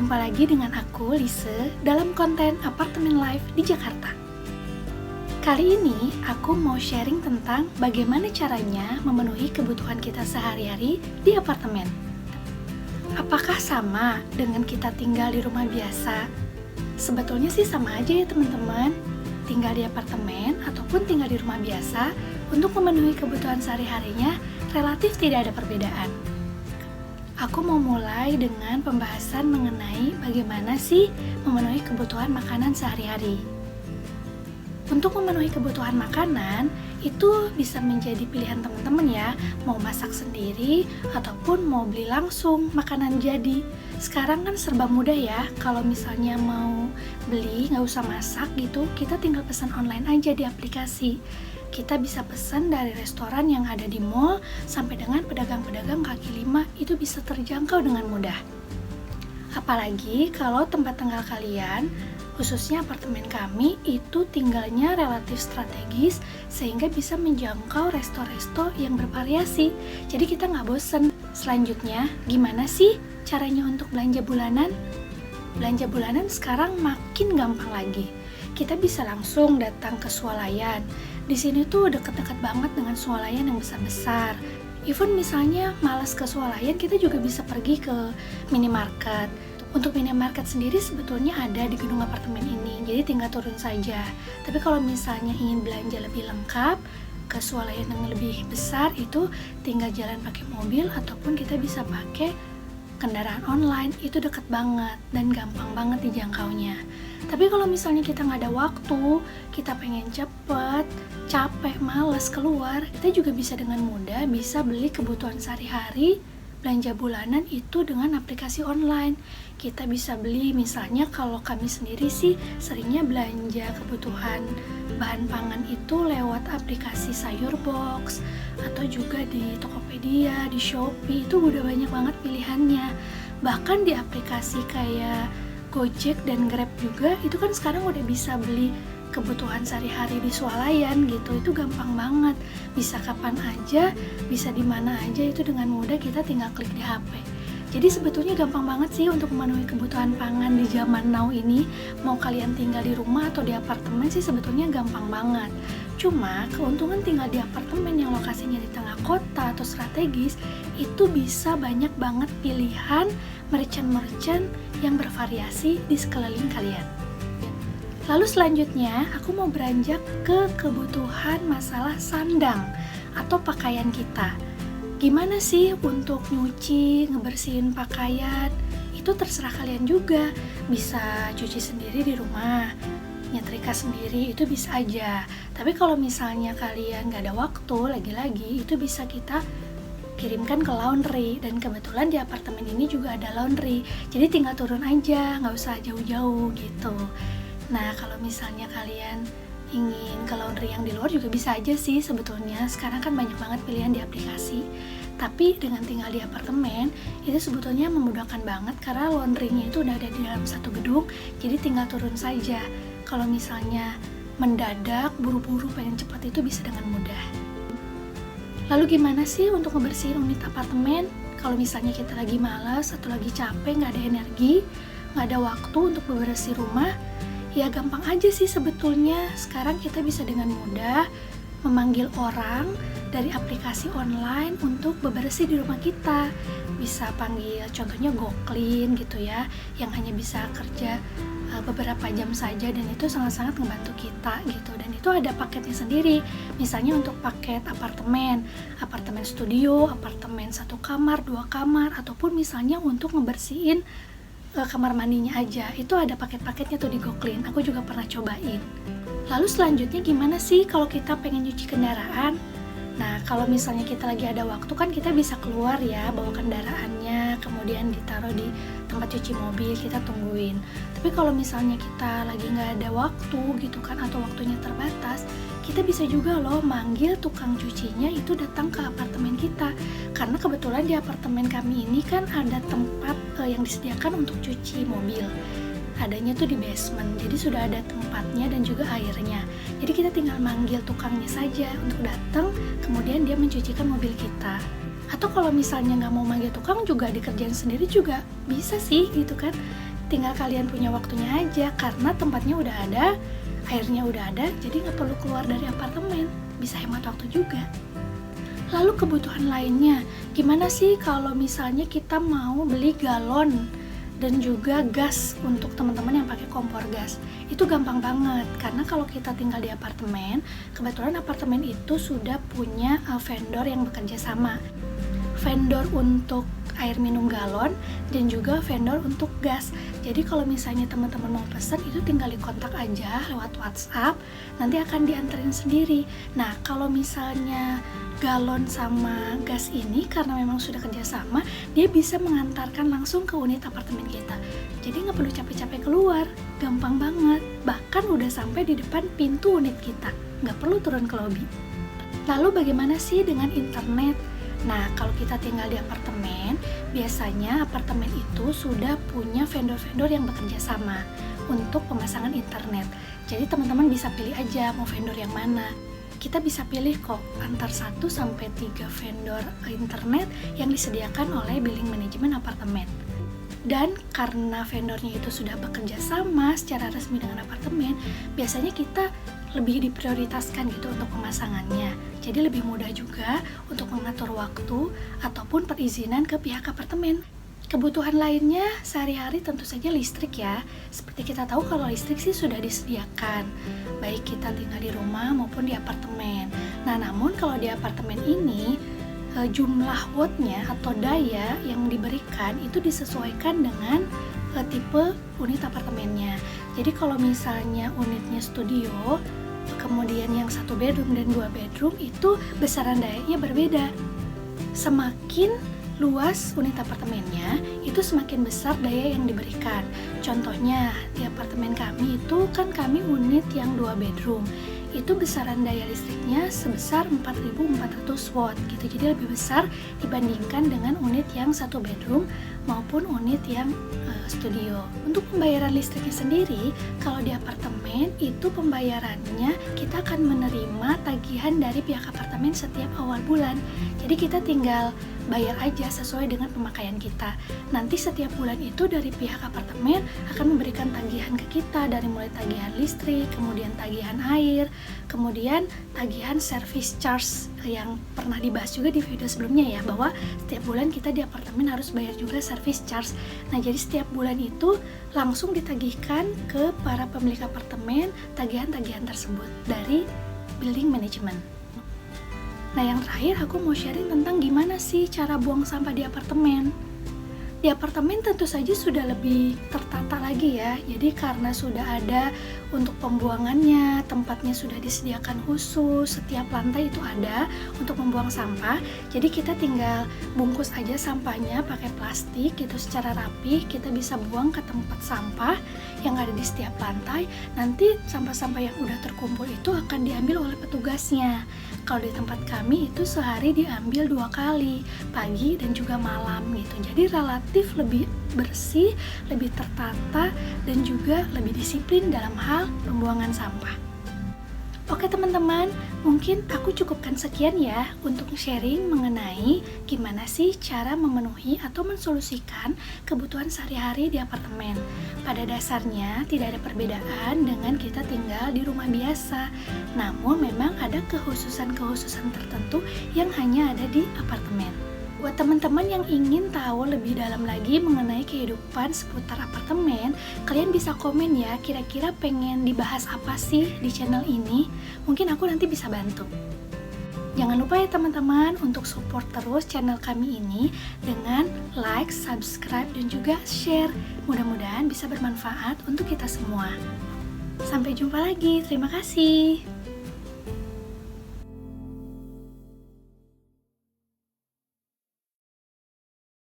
Jumpa lagi dengan aku, Lise, dalam konten Apartemen Life di Jakarta. Kali ini, aku mau sharing tentang bagaimana caranya memenuhi kebutuhan kita sehari-hari di apartemen. Apakah sama dengan kita tinggal di rumah biasa? Sebetulnya sih sama aja ya teman-teman. Tinggal di apartemen ataupun tinggal di rumah biasa, untuk memenuhi kebutuhan sehari-harinya relatif tidak ada perbedaan. Aku mau mulai dengan pembahasan mengenai bagaimana sih memenuhi kebutuhan makanan sehari-hari. Untuk memenuhi kebutuhan makanan, itu bisa menjadi pilihan teman-teman ya, mau masak sendiri ataupun mau beli langsung makanan jadi. Sekarang kan serba mudah ya, kalau misalnya mau beli nggak usah masak gitu, kita tinggal pesan online aja di aplikasi. Kita bisa pesan dari restoran yang ada di mall sampai dengan pedagang-pedagang kaki lima, itu bisa terjangkau dengan mudah. Apalagi kalau tempat tinggal kalian, khususnya apartemen kami, itu tinggalnya relatif strategis sehingga bisa menjangkau resto-resto yang bervariasi. Jadi kita nggak bosen. Selanjutnya, gimana sih caranya untuk belanja bulanan? Belanja bulanan sekarang makin gampang lagi. Kita bisa langsung datang ke swalayan. Di sini tuh deket-deket banget dengan swalayan yang besar-besar. Even misalnya malas ke swalayan, kita juga bisa pergi ke minimarket. Untuk minimarket sendiri sebetulnya ada di gedung apartemen ini, jadi tinggal turun saja. Tapi kalau misalnya ingin belanja lebih lengkap, ke swalayan yang lebih besar itu tinggal jalan pakai mobil ataupun kita bisa pakai kendaraan online. Itu deket banget dan gampang banget dijangkaunya. Tapi kalau misalnya kita nggak ada waktu, kita pengen cepet, capek, males keluar, kita juga bisa dengan mudah bisa beli kebutuhan sehari-hari, belanja bulanan itu dengan aplikasi online. Kita bisa beli, misalnya kalau kami sendiri sih seringnya belanja kebutuhan bahan pangan itu lewat aplikasi Sayur Box atau juga di Tokopedia, di Shopee, itu udah banyak banget pilihannya. Bahkan di aplikasi kayak Gojek dan Grab juga, itu kan sekarang udah bisa beli kebutuhan sehari-hari di swalayan gitu. Itu gampang banget, bisa kapan aja, bisa di mana aja, itu dengan mudah kita tinggal klik di HP. Jadi sebetulnya gampang banget sih untuk memenuhi kebutuhan pangan di zaman now ini. Mau kalian tinggal di rumah atau di apartemen sih sebetulnya gampang banget. Cuma keuntungan tinggal di apartemen yang lokasinya di tengah kota atau strategis, itu bisa banyak banget pilihan merchant-merchant yang bervariasi di sekeliling kalian. Lalu selanjutnya aku mau beranjak ke kebutuhan masalah sandang atau pakaian kita. Gimana sih untuk nyuci, ngebersihin pakaian? Itu terserah kalian juga. Bisa cuci sendiri di rumah, nyetrika sendiri, itu bisa aja. Tapi kalau misalnya kalian gak ada waktu, lagi-lagi itu bisa kita kirimkan ke laundry. Dan kebetulan di apartemen ini juga ada laundry, jadi tinggal turun aja, gak usah jauh-jauh gitu. Nah, kalau misalnya kalian ingin ke laundry yang di luar juga bisa aja sih sebetulnya. Sekarang kan banyak banget pilihan di aplikasi. Tapi dengan tinggal di apartemen, itu sebetulnya memudahkan banget karena laundry-nya itu udah ada di dalam satu gedung, jadi tinggal turun saja. Kalau misalnya mendadak, buru-buru, pengen cepat, itu bisa dengan mudah. Lalu gimana sih untuk ngebersihin unit apartemen? Kalau misalnya kita lagi malas atau lagi capek, nggak ada energi, nggak ada waktu untuk bebersih rumah, ya gampang aja sih sebetulnya. Sekarang kita bisa dengan mudah memanggil orang dari aplikasi online untuk bebersih di rumah kita. Bisa panggil contohnya GoClean gitu ya, yang hanya bisa kerja beberapa jam saja, dan itu sangat-sangat membantu kita gitu. Dan itu ada paketnya sendiri, misalnya untuk paket apartemen studio, apartemen 1 kamar, 2 kamar, ataupun misalnya untuk ngebersihin kamar mandinya aja, itu ada paket-paketnya tuh di GoClean. Aku juga pernah cobain. Lalu selanjutnya gimana sih kalau kita pengen nyuci kendaraan? Nah, kalau misalnya kita lagi ada waktu kan kita bisa keluar ya, bawa kendaraannya, kemudian ditaruh di tempat cuci mobil, kita tungguin. Tapi kalau misalnya kita lagi nggak ada waktu gitu kan, atau waktunya terbatas, kita bisa juga loh manggil tukang cucinya itu datang ke apartemen kita. Karena kebetulan di apartemen kami ini kan ada tempat yang disediakan untuk cuci mobil. Adanya tuh di basement, jadi sudah ada tempatnya dan juga airnya. Jadi kita tinggal manggil tukangnya saja untuk datang, kemudian dia mencucikan mobil kita. Atau kalau misalnya nggak mau manggil tukang juga dikerjain sendiri juga bisa sih gitu kan. tinggal kalian punya waktunya aja, karena tempatnya udah ada, airnya udah ada, jadi nggak perlu keluar dari apartemen, bisa hemat waktu juga. Lalu kebutuhan lainnya, gimana sih kalau misalnya kita mau beli galon dan juga gas untuk teman-teman yang pakai kompor gas? Itu gampang banget, karena kalau kita tinggal di apartemen, kebetulan apartemen itu sudah punya vendor yang bekerja sama. Vendor untuk air minum galon dan juga vendor untuk gas. Jadi kalau misalnya teman-teman mau pesan, itu tinggal dikontak aja lewat WhatsApp, nanti akan dianterin sendiri. Nah, kalau misalnya galon sama gas ini karena memang sudah kerjasama, dia bisa mengantarkan langsung ke unit apartemen kita. Jadi nggak perlu capek-capek keluar, gampang banget. Bahkan udah sampai di depan pintu unit kita, nggak perlu turun ke lobi. Lalu bagaimana sih dengan internet? Nah, kalau kita tinggal di apartemen, biasanya apartemen itu sudah punya vendor-vendor yang bekerja sama untuk pemasangan internet. Jadi teman-teman bisa pilih aja mau vendor yang mana. Kita bisa pilih kok antar 1 sampai 3 vendor internet yang disediakan oleh billing manajemen apartemen. Dan karena vendornya itu sudah bekerja sama secara resmi dengan apartemen, biasanya kita lebih diprioritaskan gitu untuk pemasangannya. Jadi lebih mudah juga untuk mengatur waktu ataupun perizinan ke pihak apartemen. Kebutuhan lainnya sehari-hari tentu saja listrik ya. Seperti kita tahu kalau listrik sih sudah disediakan, baik kita tinggal di rumah maupun di apartemen. Nah, namun kalau di apartemen ini jumlah wattnya atau daya yang diberikan itu disesuaikan dengan tipe unit apartemennya. Jadi kalau misalnya unitnya studio, kemudian yang 1 bedroom dan 2 bedroom, itu besaran dayanya berbeda. Semakin luas unit apartemennya, itu semakin besar daya yang diberikan. Contohnya di apartemen kami itu kan kami unit yang 2 bedroom, itu besaran daya listriknya sebesar 4.400 watt gitu. Jadi lebih besar dibandingkan dengan unit yang 1 bedroom maupun unit yang studio. Untuk pembayaran listriknya sendiri, kalau di apartemen itu pembayarannya kita akan menerima tagihan dari pihak apartemen setiap awal bulan. Jadi kita tinggal bayar aja sesuai dengan pemakaian kita. Nanti setiap bulan itu dari pihak apartemen akan memberikan tagihan ke kita, dari mulai tagihan listrik, kemudian tagihan air, kemudian tagihan service charge yang pernah dibahas juga di video sebelumnya ya, bahwa setiap bulan kita di apartemen harus bayar juga service charge. Nah, jadi setiap bulan itu langsung ditagihkan ke para pemilik apartemen tagihan-tagihan tersebut dari building management. Nah, yang terakhir aku mau sharing tentang gimana sih cara buang sampah di apartemen. Di apartemen tentu saja sudah lebih tertata lagi ya. Jadi karena sudah ada untuk pembuangannya, tempatnya sudah disediakan khusus, setiap lantai itu ada untuk membuang sampah. Jadi kita tinggal bungkus aja sampahnya pakai plastik gitu secara rapi, kita bisa buang ke tempat sampah yang ada di setiap lantai. Nanti sampah-sampah yang udah terkumpul itu akan diambil oleh petugasnya. Kalau di tempat kami itu sehari diambil 2 kali, pagi dan juga malam gitu. Jadi relatif lebih bersih, lebih tertata, dan juga lebih disiplin dalam hal pembuangan sampah. Oke teman-teman, mungkin aku cukupkan sekian ya untuk sharing mengenai gimana sih cara memenuhi atau mensolusikan kebutuhan sehari-hari di apartemen. Pada dasarnya tidak ada perbedaan dengan kita tinggal di rumah biasa, namun memang ada kekhususan-kekhususan tertentu yang hanya ada di apartemen. Buat teman-teman yang ingin tahu lebih dalam lagi mengenai kehidupan seputar apartemen, kalian bisa komen ya, kira-kira pengen dibahas apa sih di channel ini. Mungkin aku nanti bisa bantu. Jangan lupa ya teman-teman untuk support terus channel kami ini dengan like, subscribe, dan juga share. Mudah-mudahan bisa bermanfaat untuk kita semua. Sampai jumpa lagi, terima kasih.